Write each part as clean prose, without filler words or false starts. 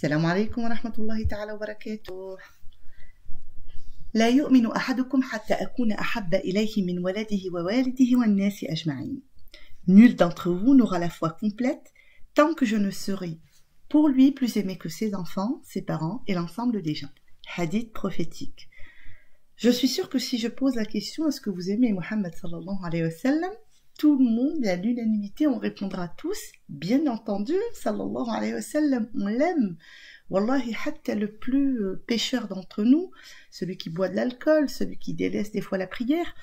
السلام عليكم ورحمة الله تعالى وبركاته. لا يؤمن أحدكم حتى أكون أحب إليه من ولده ووالده والناس أجمعين. Nul d'entre vous n'aura la foi complète tant que je ne serai pour lui plus aimé que ses enfants, ses parents et l'ensemble des gens. Hadith prophétique. Je suis sûre que si je pose la question est-ce que vous aimez Mohammed sallallahu alayhi wa sallam, tout le monde, à l'unanimité, on répondra tous, bien entendu, sallallahu alayhi wa sallam, on l'aime. Wallahi, hatta le plus pécheur d'entre nous, celui qui boit de l'alcool, celui qui délaisse des fois la prière.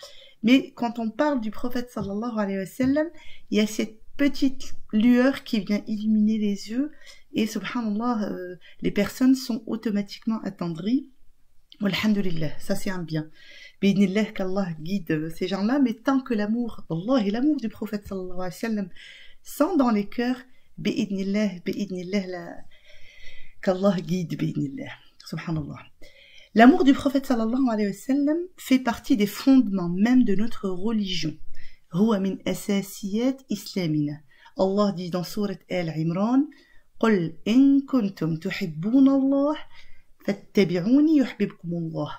Mais quand on parle du prophète sallallahu alayhi wa sallam, il y a cette petite lueur qui vient illuminer les yeux et subhanallah, les personnes sont automatiquement attendries. Alhamdulillah, ça c'est un bien. B'idnillah qu'Allah guide ces gens-là, mais tant que l'amour d'Allah et l'amour du prophète sallallahu alayhi wa sallam sont dans les cœurs, b'idnillah, qu'Allah guide, b'idnillah, subhanallah. L'amour du prophète sallallahu alayhi wa sallam fait partie des fondements même de notre religion. Huwa min asasiyat islamina. Allah dit dans sourate Al-Imran, قل إن كنتم تحبون الله فاتبعوني يحببكم الله.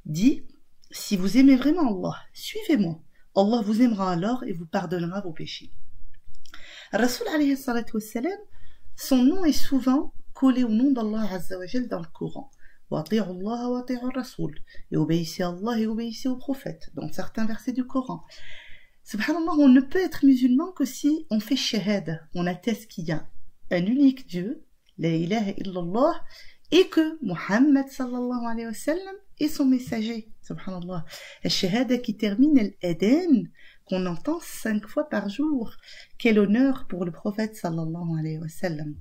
Dit, si vous aimez vraiment Allah, suivez-moi. Allah vous aimera alors et vous pardonnera vos péchés. Rasul alayhi salatu wassalam, son nom est souvent collé au nom d'Allah azza wa jal dans le Coran. وَأَطِيعُوا اللَّهَ وَأَطِيعُوا الرَّسُولَ. Et obéissez à Allah et obéissez au prophète, dans certains versets du Coran. Subhanallah, on ne peut être musulman que si on fait shahada, on atteste qu'il y a un unique Dieu, la ilaha illallah, et que Muhammad sallallahu alayhi wa sallam est son messager. Subhanallah. La shahada qui termine al-adhan, qu'on entend 5 fois par jour. Quel honneur pour le prophète sallallahu alayhi wa sallam.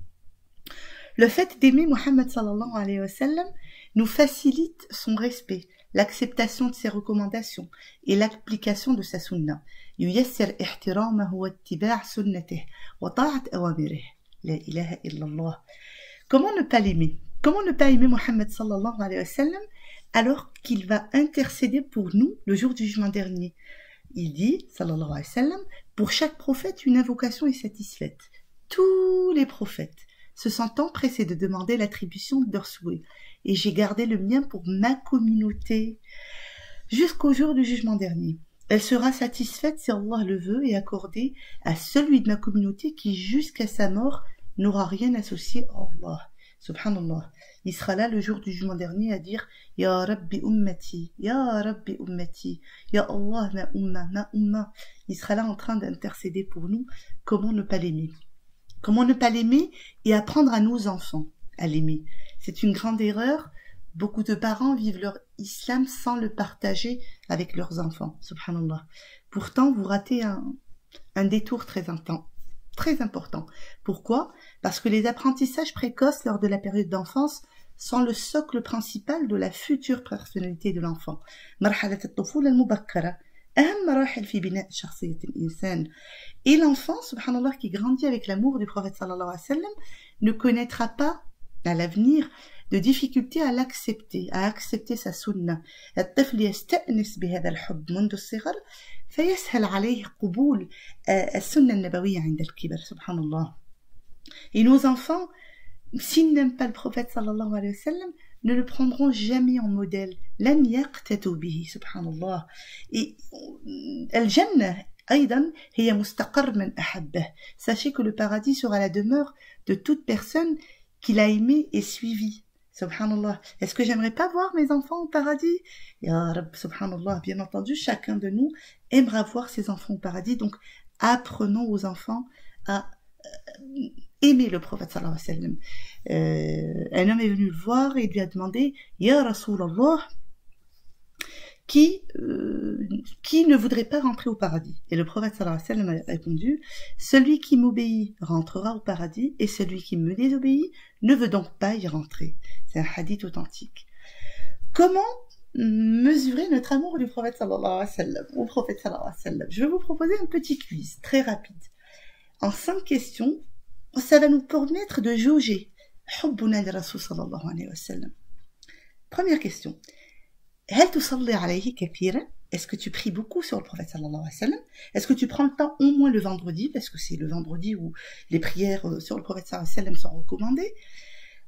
Le fait d'aimer Muhammad sallallahu alayhi wa sallam nous facilite son respect, l'acceptation de ses recommandations et l'application de sa sunna. ييسر احترامه واتباع سنته وطاعة أوامره. La ilaha illallah. Comment ne pas l'aimer? Comment ne pas aimer Muhammad sallallahu alayhi wa sallam alors qu'il va intercéder pour nous le jour du jugement dernier? Il dit, sallallahu alayhi wa sallam, pour chaque prophète, une invocation est satisfaite. Tous les prophètes se sont empressés de demander l'attribution de leurs souhaits. Et j'ai gardé le mien pour ma communauté jusqu'au jour du jugement dernier. Elle sera satisfaite si Allah le veut et accordée à celui de ma communauté qui jusqu'à sa mort n'aura rien associé à Allah. Subhanallah. Il sera là le jour du jugement dernier à dire Ya Rabbi ummati, Ya Rabbi ummati, Ya Allah ma umma, ma umma. Il sera là en train d'intercéder pour nous. Comment ne pas l'aimer? Comment ne pas l'aimer et apprendre à nos enfants à l'aimer? C'est une grande erreur. Beaucoup de parents vivent leur islam sans le partager avec leurs enfants. Subhanallah. Pourtant, vous ratez un détour très important. Pourquoi? Parce que les apprentissages précoces lors de la période d'enfance sont le socle principal de la future personnalité de l'enfant. مرحلة الطفولة المبكرة أهم مراحل في بناء شخصية الإنسان. Et l'enfant, subhanallah, qui grandit avec l'amour du prophète sallallahu alayhi wa sallam, ne connaîtra pas à l'avenir de difficultés à l'accepter, à accepter sa sunna. الطفل يستأنس بهذا الحب منذ الصغر فيسهل عليه قبول السنة النبوية عند الكبر. Subhanallah. Et nos enfants, s'ils n'aiment pas le prophète sallallahu alayhi wa sallam, ne le prendront jamais en modèle. لن يقتدوا به. Subhanallah. Et الجنة أيضا هي مستقر من أحبه. Sachez que le paradis sera la demeure de toute personne qu'il a aimé et suivi. Subhanallah. Est-ce que j'aimerais pas voir mes enfants au paradis? Ya Rabb, subhanallah. Bien entendu, chacun de nous aimera voir ses enfants au paradis. Donc, apprenons aux enfants à aimer le prophète sallallahu alayhi wa sallam. Un homme est venu le voir et lui a demandé, Ya Rasulallah, qui ne voudrait pas rentrer au paradis? Et le prophète sallallahu alayhi wa sallam a répondu, celui qui m'obéit rentrera au paradis et celui qui me désobéit ne veut donc pas y rentrer. C'est un hadith authentique. Comment mesurer notre amour du prophète sallallahu alayhi wa sallam, au prophète sallallahu alayhi wa sallam? Je vais vous proposer un petit quiz très rapide. En 5 questions, ça va nous permettre de jauger حبنا للرسول صلى الله عليه وسلم. Première question. هل تصلي عليه كثيرا? Est-ce que tu pries beaucoup sur le prophète sallallahu alayhi wa sallam? Est-ce que tu prends le temps au moins le vendredi, parce que c'est le vendredi où les prières sur le prophète sallallahu alayhi wa sallam sont recommandées?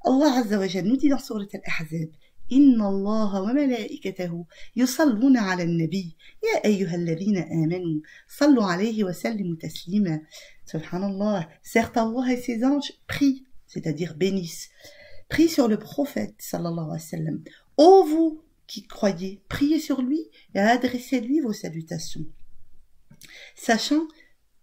Allah Azza wa Jalla nous dit dans Sourate Al-Ahzab, Inna Allah wa malaikatahu yusalluna ala an-nabi ya ayyuhalladhina amanu sallu alayhi wa sallimu taslima. Subhanallah, certes Allah et ses anges prient, c'est-à-dire bénissent, prient sur le prophète sallallahu alayhi wa sallam. Ô vous qui croyez, priez sur lui et adressez-lui vos salutations. Sachant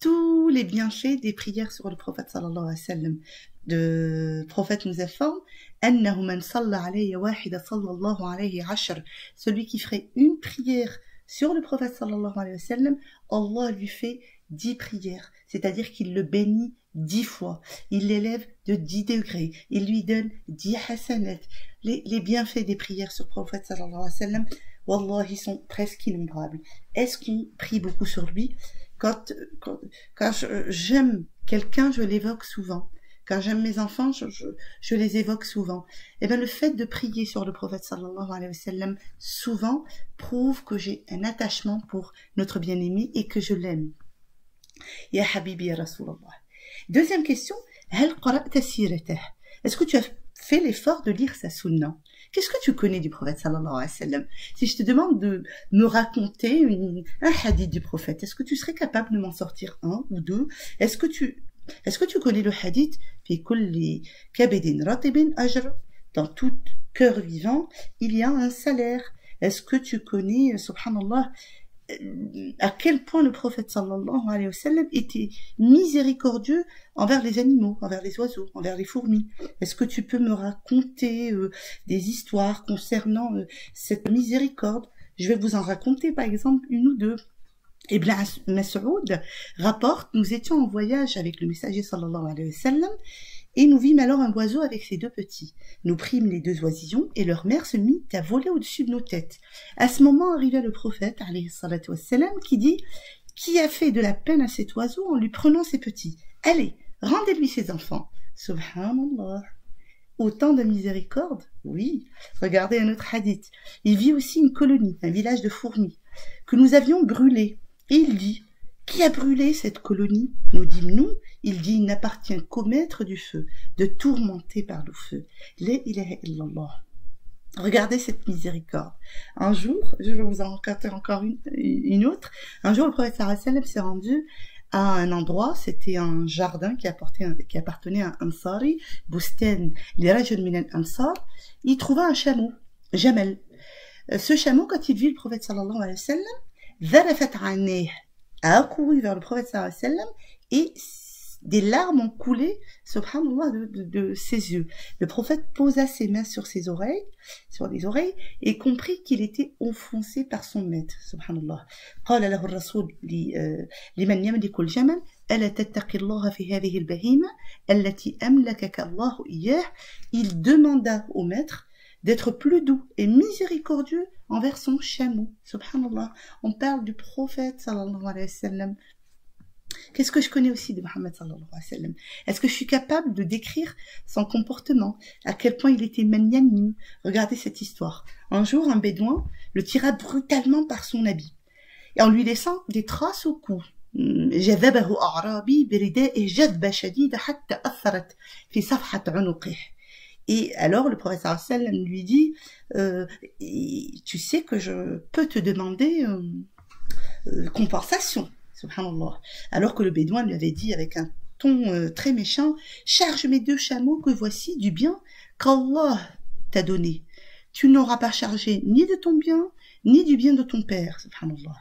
tous les bienfaits des prières sur le prophète sallallahu alayhi wa sallam. Le prophète nous informe أنه من صلى عليه واحدة صلى الله عليه عشر. Celui qui ferait une prière sur le prophète sallallahu alayhi wa sallam, Allah lui fait 10 prières, c'est-à-dire qu'il le bénit 10 fois, il l'élève de 10 degrés, il lui donne 10 hasanat. Les bienfaits des prières sur le prophète sallallahu alayhi wa sallam, wallah, ils sont presque innombrables. Est-ce qu'on prie beaucoup sur lui? Quand j'aime quelqu'un, je l'évoque souvent. Quand j'aime mes enfants, je les évoque souvent. Et bien, le fait de prier sur le prophète sallallahu alayhi wa sallam souvent prouve que j'ai un attachement pour notre bien-aimé et que je l'aime. Ya Habibi ya Rasulallah. Deuxième question, هل قرأت سيرته? Est-ce que tu as fait l'effort de lire sa sunna? Qu'est-ce que tu connais du prophète sallallahu alayhi wa sallam? Si je te demande de me raconter un hadith du prophète, est-ce que tu serais capable de m'en sortir un ou deux? Est-ce que tu connais le hadith? Fi kulli kabidin ratibin ajr. Dans tout cœur vivant, il y a un salaire. Est-ce que tu connais, subhanallah, à quel point le prophète sallallahu alayhi wa sallam était miséricordieux envers les animaux, envers les oiseaux, envers les fourmis? Est-ce que tu peux me raconter des histoires concernant cette miséricorde? Je vais vous en raconter par exemple une ou deux. Ibn Mas'ud rapporte, nous étions en voyage avec le messager sallallahu alayhi wa sallam et nous vîmes alors un oiseau avec ses deux petits. Nous prîmes les deux oisillons et leur mère se mit à voler au-dessus de nos têtes. À ce moment arriva le prophète alayhi salatu wassalam qui dit: qui a fait de la peine à cet oiseau en lui prenant ses petits? Allez, rendez-lui ses enfants. Subhanallah. Autant de miséricorde? Oui. Regardez un autre hadith. Il vit aussi une colonie, un village de fourmis, que nous avions brûlé. Et il dit: qui a brûlé cette colonie? Nous dîmes nous. Il dit: il n'appartient qu'au maître du feu de tourmenter par le feu. La ilaha illallah. Regardez cette miséricorde. Un jour, je vais vous en raconter encore une autre. Un jour, le prophète sallallahu alayhi wa sallam s'est rendu à un endroit, c'était un jardin qui appartenait à un Ansari, Bustan li rajul min al-Ansar. Il trouva un chameau, Jamel. Ce chameau, quand il vit le prophète sallallahu alayhi wa sallam, zarafat aneh, a accouru vers le prophète sallallahu alayhi wa sallam et des larmes ont coulé, subhanallah, de ses yeux. Le prophète posa ses mains sur les oreilles, et comprit qu'il était offensé par son maître, subhanallah. قال له الرسول لمن يملك الجمل ألا تتقي الله في هذه البهيمة التي أملكك الله إياه. Il demanda au maître d'être plus doux et miséricordieux envers son chameau, subhanallah. On parle du prophète sallallahu alayhi wa sallam. Qu'est-ce que je connais aussi de Muhammad sallallahu alayhi wa sallam? Est-ce que je suis capable de décrire son comportement? À quel point il était magnanime? Regardez cette histoire. Un jour, un bédouin le tira brutalement par son habit, et en lui laissant des traces au cou. جذبه أعرابي برداء جذبة شديدة حتى أثرت في صفحة عنقه. Et alors le prophète sallallahu alayhi wa sallam lui dit: tu sais que je peux te demander compensation. Subhanallah. Alors que le bédouin lui avait dit avec un ton très méchant: charge mes deux chameaux que voici du bien qu'Allah t'a donné. Tu n'auras pas chargé ni de ton bien, ni du bien de ton père. Subhanallah.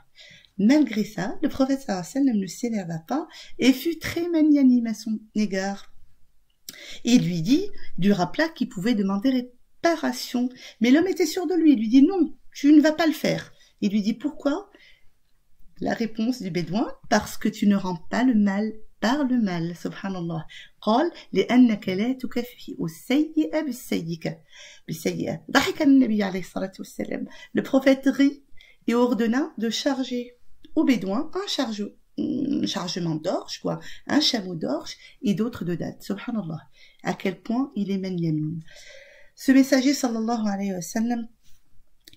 Malgré ça, le prophète sallallahu alayhi wa sallam ne s'énerva pas et fut très magnanime à son égard. Et il lui rappela qu'il pouvait demander réparation. Mais l'homme était sûr de lui. Il lui dit: non, tu ne vas pas le faire. Il lui dit: pourquoi? La réponse du bédouin: parce que tu ne rends pas le mal par le mal. Subhanallah. قال لأنك لا تكافئ السيئة بالسيئة. ضحك النبي عليه الصلاة والسلام. Le prophète rit et ordonna de charger au bédouin un chargement d'orge, un chameau d'orge et d'autres de dattes. Subhanallah. À quel point il est magnanime. Ce messager sallallahu alayhi wa sallam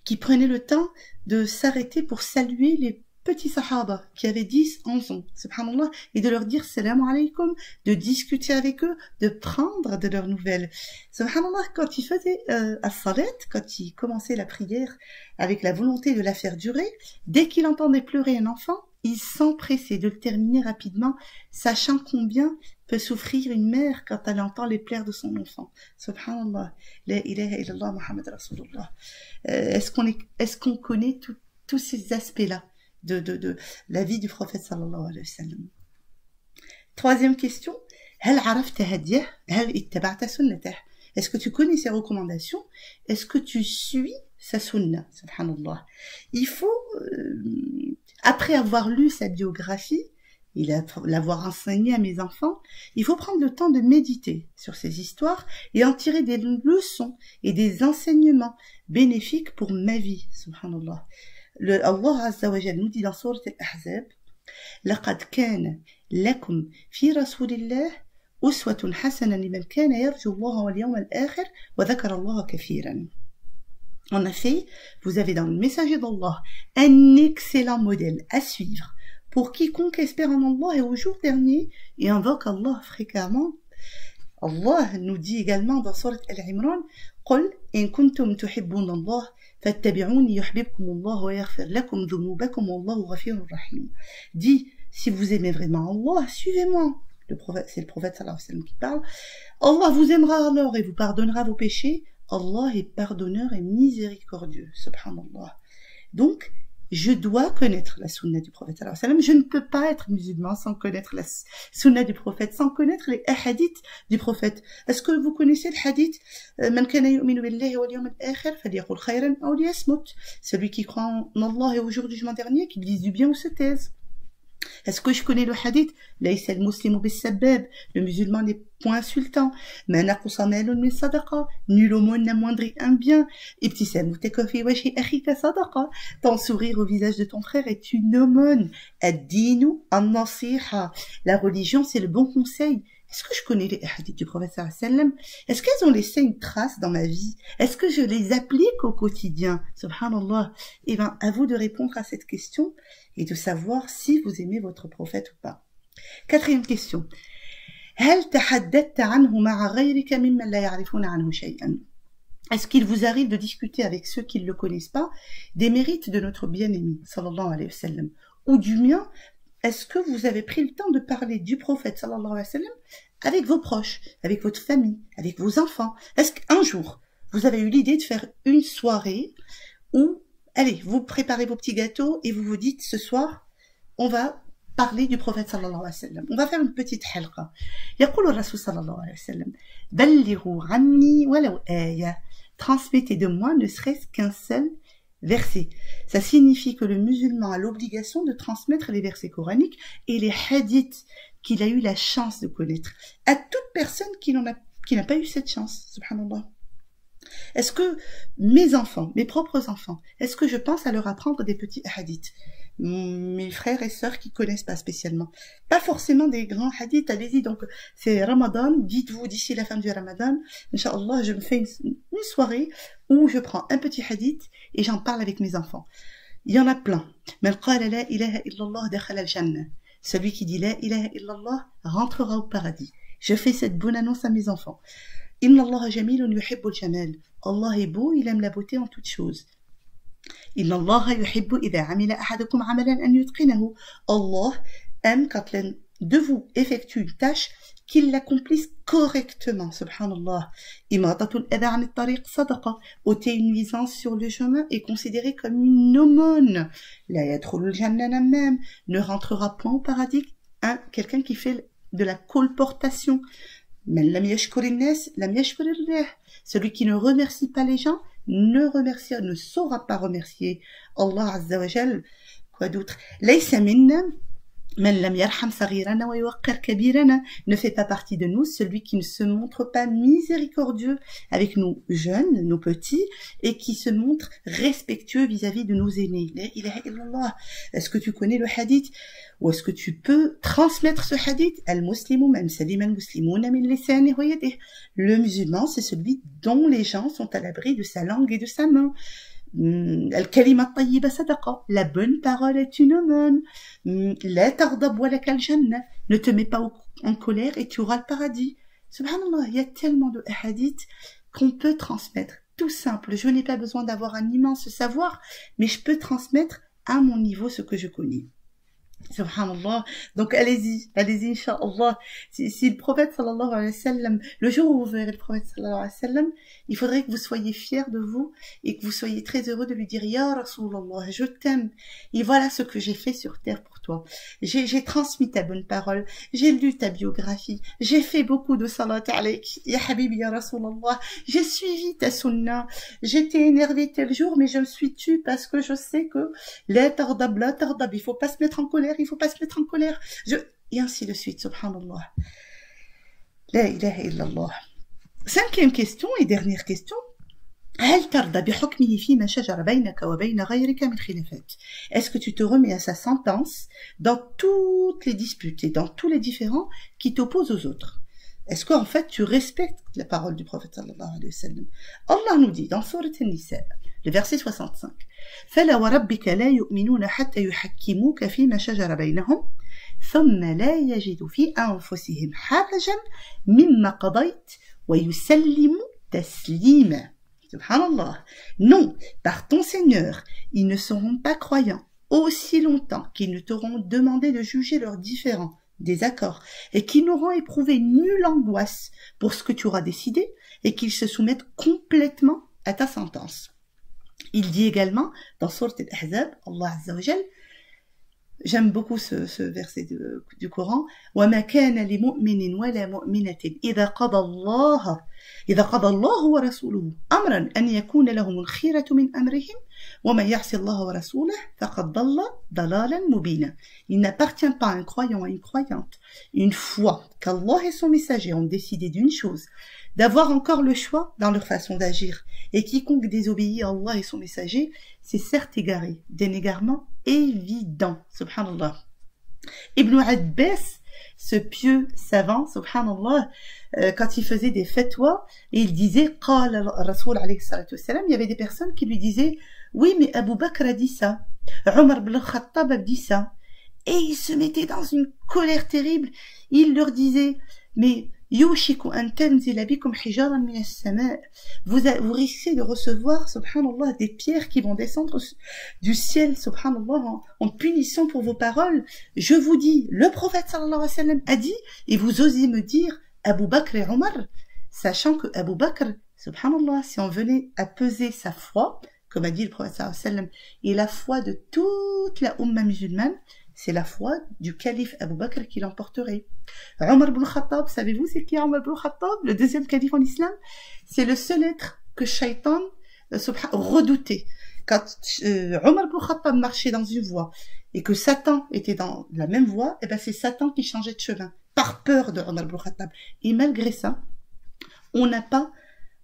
qui prenait le temps de s'arrêter pour saluer les petits sahaba qui avaient 10, 11 ans, subhanallah, et de leur dire salam alaykum, de discuter avec eux, de prendre de leurs nouvelles. Subhanallah, quand il faisait as-salat, quand il commençait la prière avec la volonté de la faire durer, dès qu'il entendait pleurer un enfant, il s'empressait de le terminer rapidement, sachant combien peut souffrir une mère quand elle entend les pleurs de son enfant. Subhanallah, la ilaha illallah Muhammad Rasulullah. Est-ce qu'on connaît tous ces aspects-là de la vie du prophète sallallahu alayhi wa sallam? Troisième question, هل عرفت هديه؟ هل اتبعت سنته؟ Est-ce que tu connais ses recommandations? Est-ce que tu suis sa sunna? Subhanallah. Il faut, après avoir lu sa biographie, l'avoir enseigné à mes enfants, il faut prendre le temps de méditer sur ces histoires et en tirer des leçons et des enseignements bénéfiques pour ma vie. Subhanallah. Allah Azza wa Jal nous dit dans sourate Al-Ahzab, لقد كان لكم في رسول الله أسوة حسنة لمن كان يرجو الله واليوم الآخر وذكر الله كثيرا. En effet, vous avez dans le messager d'Allah un excellent modèle à suivre pour quiconque espère en Allah et au jour dernier et invoque Allah fréquemment. Allah nous dit également dans sourate Al-Imran, قل إن كنتم تحبون الله فاتبعوني يحببكم الله ويغفر لكم ذنوبكم والله غفور رحيم. Dit, si vous aimez vraiment Allah, suivez-moi. C'est le prophète sallallahu alayhi wa sallam qui parle. Allah vous aimera alors et vous pardonnera vos péchés. Allah est pardonneur et miséricordieux. Subhanallah. Donc, je dois connaître la sunna du prophète sallallahu alayhi wa sallam. Je ne peux pas être musulman sans connaître la sunna du prophète, sans connaître les hadiths du prophète. Est-ce que vous connaissez le hadith Man kana yu'minu billahi wal yawmil akhir falyaqul khayran aw liyasmut. Celui qui croit en Allah et au jour du jugement dernier, qu'il dise du bien ou se taise. Est-ce que je connais le hadith? Laysa al-muslimu bis-sabbab. Le musulman n'est point insultant. Ma naqsa malun min sadaqa. Nul aumône n'amoindrit un bien. Ibtisamutaka fi wajhi akhika sadaqa. Ton sourire au visage de ton frère est une aumône. Ad-dinu an-nasiha. La religion, c'est le bon conseil. Est-ce que je connais les hadiths du prophète sallallahu alayhi wa sallam? Est-ce qu'elles ont laissé une trace dans ma vie? Est-ce que je les applique au quotidien? Subhanallah. Eh bien, à vous de répondre à cette question et de savoir si vous aimez votre prophète ou pas. Quatrième question. هل تحدثت عنه مع غيرك ممن لا يعرفون عنه شيئا? Est-ce qu'il vous arrive de discuter avec ceux qui ne le connaissent pas des mérites de notre bien-aimé, sallallahu alayhi wa sallam, ou du mien? Est-ce que vous avez pris le temps de parler du prophète sallallahu alayhi wa sallam avec vos proches, avec votre famille, avec vos enfants? Est-ce qu'un jour, vous avez eu l'idée de faire une soirée où, allez, vous préparez vos petits gâteaux et vous vous dites, ce soir, on va parler du prophète sallallahu alayhi wa sallam. On va faire une petite halqa. يقول الرسول صلى الله عليه وسلم بلغوا عني ولو آية. Transmettez de moi ne serait-ce qu'un seul verset. Ça signifie que le musulman a l'obligation de transmettre les versets coraniques et les hadiths qu'il a eu la chance de connaître à toute personne qui n'a pas eu cette chance. Subhanallah. Est-ce que mes enfants, mes propres enfants, est-ce que je pense à leur apprendre des petits hadiths? Mes frères et sœurs qui connaissent pas spécialement. Pas forcément des grands hadiths, allez-y, donc c'est Ramadan, dites-vous d'ici la fin du Ramadan, Inch'Allah, je me fais une soirée où je prends un petit hadith et j'en parle avec mes enfants. Il y en a plein. Man qala la ilaha illallah dakhala al-jannah. Celui qui dit la ilaha illallah rentrera au paradis. Je fais cette bonne annonce à mes enfants. Inna Allah jamilun yuhibbul jamal. Allah est beau, il aime la beauté en toutes choses. Inna Allah yuhibbu idha amila ahadukum amalan an yutqinahu. Allah aime quand l'un de vous effectue une tâche qu'il l'accomplisse correctement. Subhanallah. Imatatul adha an at-tariq sadaqa. Ôter une nuisance sur le chemin est considéré comme une aumône. La yadkhulul jannah namam. Ne rentrera point au paradis quelqu'un qui fait de la colportation. Man lam yashkurin nas lam yashkurir Allah. Celui qui ne remercie pas les gens ne saura pas remercier Allah Azza wa Jal. Quoi d'autre? Laysa minna man lam yarham saghirana wa yuwaqqir kabirana. Ne fait pas partie de nous celui qui ne se montre pas miséricordieux avec nos jeunes, nos petits, et qui se montre respectueux vis-à-vis de nos aînés. La ilaha illallah. Est-ce que tu connais le hadith? Ou est-ce que tu peux transmettre ce hadith? Al-muslimu man salima al-muslimuna min lisanihi wa yadihi. Le musulman, c'est celui dont les gens sont à l'abri de sa langue et de sa main. الكلمة الطيبة صدقة. La bonne parole est une aumône. لا تغضب ولك الجنة. Ne te mets pas en colère et tu auras le paradis. Subhanallah, il y a tellement de hadiths qu'on peut transmettre. Tout simple. Je n'ai pas besoin d'avoir un immense savoir, mais je peux transmettre à mon niveau ce que je connais. Subhanallah. Donc allez-y, Inch'Allah. Si le prophète sallallahu alayhi wa sallam, le jour où vous verrez le prophète sallallahu alayhi wa sallam, il faudrait que vous soyez fiers de vous et que vous soyez très heureux de lui dire Ya Rasulallah, je t'aime et voilà ce que j'ai fait sur terre pour toi. J'ai transmis ta bonne parole, j'ai lu ta biographie, j'ai fait beaucoup de salat alayk, Ya Habibi Ya Rasulallah, j'ai suivi ta sunna, j'étais énervé tel jour mais je me suis tue parce que je sais que la tardab, il faut pas se mettre en colère, il faut pas se mettre en colère. Et ainsi de suite, subhanallah. La ilaha illallah. Cinquième question et dernière question. Est-ce que tu te remets à sa sentence dans toutes les disputes et dans tous les différends qui t'opposent aux autres? Est-ce qu'en fait tu respectes la parole du prophète sallallahu alayhi wa sallam? Allah nous dit dans Sourate An-Nisa, le verset 65, فَلَا وَرَبِّكَ لَا يُؤْمِنُونَ حَتَّى يُحَكِّمُوكَ فِيمَا شَجَرَ بَيْنَهُمْ ثُمَّ لَا يَجِدُوا فِي أَنفُسِهِمْ حَرَجًا مِمَّا قَضَيْتَ وَيُسَلِّمُوا تَسْلِيمًا. Subhanallah. Non, par ton Seigneur, ils ne seront pas croyants aussi longtemps qu'ils ne t'auront demandé de juger leurs différends, désaccords, et qu'ils n'auront éprouvé nulle angoisse pour ce que tu auras décidé, et qu'ils se soumettent complètement à ta sentence. Il dit également dans Sourate Al-Ahzab, Allah Azza wa Jal, j'aime beaucoup ce verset du Coran, وَمَا كَانَ لِمُؤْمِنٍ وَلَا مُؤْمِنَةٍ إِذَا قَضَى الله ورسوله أمرا أن يكون لهم الخيرة من أمرهم ومن يعص الله ورسوله فقد ضل ضلالا مبينا. Il n'appartient pas à un croyant et une croyante, une fois qu'Allah et son messager ont décidé d'une chose, d'avoir encore le choix dans leur façon d'agir. Et quiconque désobéit à Allah et son messager, c'est certes égaré, d'un égarement évident. Subhanallah. Ibn Abbas, ce pieux savant, subhanallah, quand il faisait des fatwas, il disait, Qala Rasoul alayhi salatu wassalam, il y avait des personnes qui lui disaient, oui, mais Abu Bakr a dit ça, Omar ibn al-Khattab a dit ça. Et il se mettait dans une colère terrible. Il leur disait, mais يوشك أن تنزل بكم حجارا من السماء. Vous risquez de recevoir, subhanallah, des pierres qui vont descendre du ciel, subhanallah, en punition pour vos paroles. Je vous dis, le prophète sallallahu alayhi wa sallam a dit, et vous osez me dire Abu Bakr et Omar, sachant que Abu Bakr, subhanallah, si on venait à peser sa foi, comme a dit le prophète sallallahu alayhi wa sallam, et la foi de toute la umma musulmane, c'est la foi du calife Abu Bakr qui l'emporterait. Omar ibn Khattab, savez-vous c'est qui Omar ibn Khattab, le deuxième calife en islam? C'est le seul être que Shaitan redoutait. Quand Omar ibn Khattab marchait dans une voie et que Satan était dans la même voie, et ben c'est Satan qui changeait de chemin, par peur de Omar ibn Khattab. Et malgré ça, on n'a pas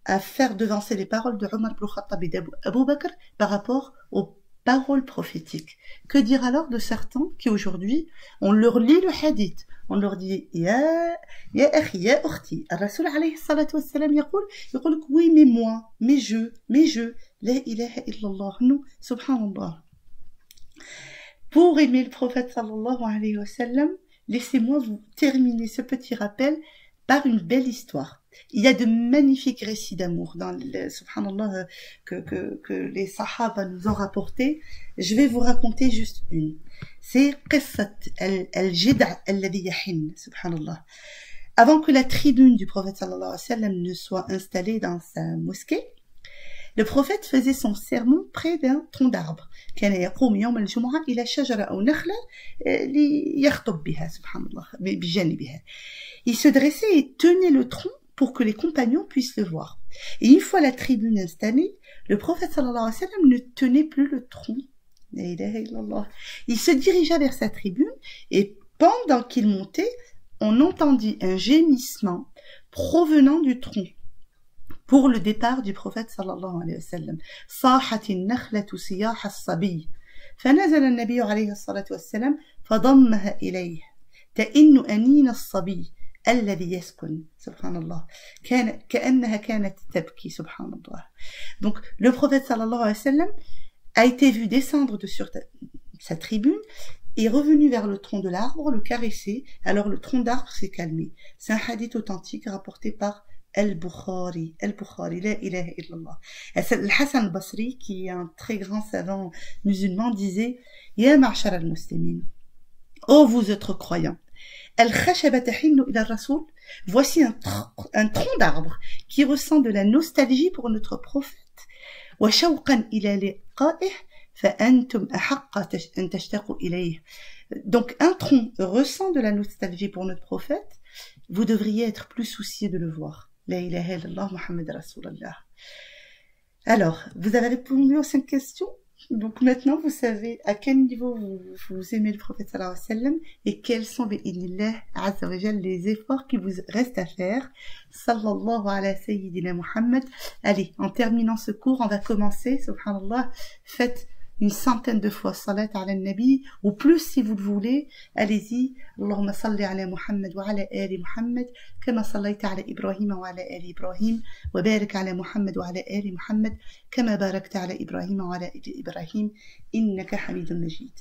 à faire devancer les paroles de Omar ibn Khattab et d'Abu Bakr par rapport aux paroles prophétiques. Que dire alors de certains qui aujourd'hui, on leur lit le hadith, on leur dit Ya akhi, ya ukhti, Rasul alayhi salatu wassalam يقول oui mais moi, mais je, la ilaha illallah, nous, subhanallah. Pour aimer le prophète sallallahu alayhi wa sallam, laissez-moi vous terminer ce petit rappel par une belle histoire. Il y a de magnifiques récits d'amour dans le subhanallah que les sahaba nous ont rapporté. Je vais vous raconter juste une. C'est qissat al-jida' alladhi yahin, subhanallah. Avant que la tribune du prophète sallallahu alayhi wa sallam ne soit installée dans sa mosquée, le prophète faisait son sermon près d'un tronc d'arbre. كان يقوم يوم الجمعة إلى شجرة أو نخلة ليخطب بها سبحان الله بجانبها. Il se dressait et tenait le tronc pour que les compagnons puissent le voir. Et une fois la tribune installée, le prophète sallallahu alayhi wa sallam ne tenait plus le tronc. La ilaha illallah. Il se dirigea vers sa tribune et pendant qu'il montait, on entendit un gémissement provenant du tronc. Pour le départ du prophète sallallahu alayhi wa sallam. صاحت النخلة صياح الصبي فنزل النبي عليه الصلاة والسلام فضمها إليه تئن أنين الصبي الذي يسكن سبحان الله كأنها كانت تبكي سبحان الله. Donc le prophète sallallahu alayhi wa sallam a été vu descendre de sur sa tribune et revenu vers le tronc de l'arbre, le caresser. Alors le tronc d'arbre s'est calmé. C'est un hadith authentique rapporté par Al-Bukhari, la ilaha illallah. Al-Hassan al-Basri, qui est un très grand savant musulman, disait Ya ma'shar al-muslimin, ô vous êtes croyants, al-khashaba tahinnu ila rasoul, voici un tronc d'arbre qui ressent de la nostalgie pour notre prophète. Wa shawqan ila liqa'ih fa antum ahaqqa an tashtaqu ilayh. Donc un tronc ressent de la nostalgie pour notre prophète, vous devriez être plus soucieux de le voir. La ilaha illallah Muhammad Rasulallah. Alors, vous avez répondu aux 5 questions. Donc maintenant, vous savez à quel niveau vous aimez le prophète sallallahu alayhi wa sallam et quels sont, bi'idhnillah azza wa jal, les efforts qui vous restent à faire. Sallallahu ala sayyidina Muhammad. Allez, en terminant ce cours, on va commencer, subhanallah, faites une centaine de fois salat ala nabi, ou plus si vous le voulez. Allez-y. Allahumma salli ala Muhammad wa ala ali Muhammad, kama sallaita ala Ibrahim wa ala ali Ibrahim, wa barik ala Muhammad wa ala ali Muhammad, kama barakta ala Ibrahim wa ala ali Ibrahim, innaka hamidun majid.